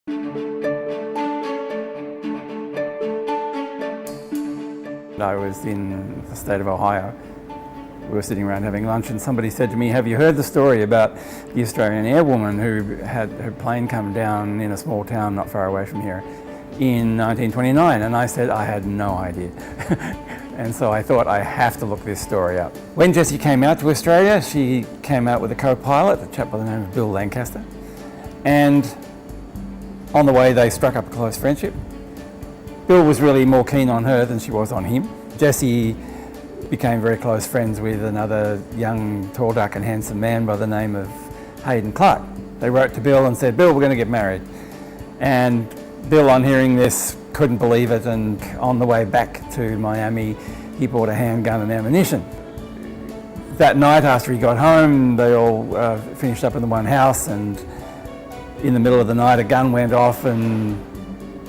I was in the state of Ohio. We were sitting around having lunch and somebody said to me, "Have you heard the story about the Australian airwoman who had her plane come down in a small town not far away from here in 1929? And I said, I had no idea. And so I thought, I have to look this story up. When Jessie came out to Australia, she came out with a co-pilot, a chap by the name of Bill Lancaster. And on the way, they struck up a close friendship. Bill was really more keen on her than she was on him. Jessie became very close friends with another young, tall, dark and handsome man by the name of Hayden Clark. They wrote to Bill and said, "Bill, we're going to get married." And Bill, on hearing this, couldn't believe it, and on the way back to Miami, he bought a handgun and ammunition. That night after he got home, they all finished up in the one house, and in the middle of the night a gun went off and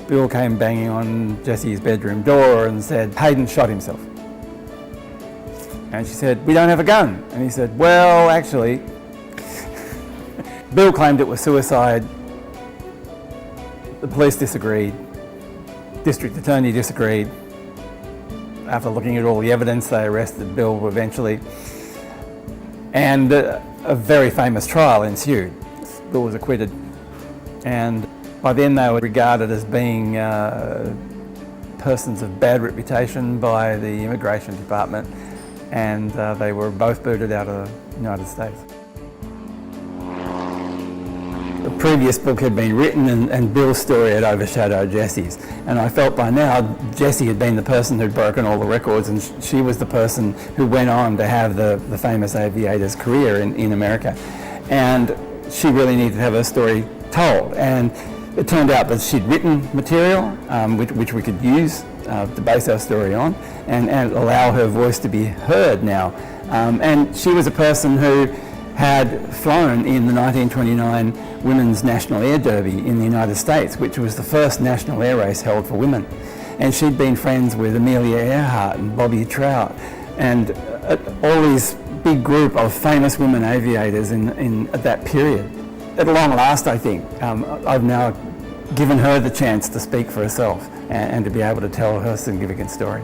Bill came banging on Jessie's bedroom door and said, "Hayden shot himself." And she said, "We don't have a gun." And he said, "Well, actually," Bill claimed it was suicide. The police disagreed. District Attorney disagreed. After looking at all the evidence, they arrested Bill eventually. And a very famous trial ensued. Bill was acquitted. And by then they were regarded as being persons of bad reputation by the Immigration Department, and they were both booted out of the United States. The previous book had been written and Bill's story had overshadowed Jessie's, and I felt by now Jessie had been the person who'd broken all the records, and she was the person who went on to have the famous aviator's career in America, and she really needed to have her story told. And it turned out that she'd written material which we could use to base our story on and allow her voice to be heard now. And she was a person who had flown in the 1929 Women's National Air Derby in the United States, which was the first national air race held for women. And she'd been friends with Amelia Earhart and Bobby Trout and all these big group of famous women aviators at that period. At long last, I think, I've now given her the chance to speak for herself and to be able to tell her significant story.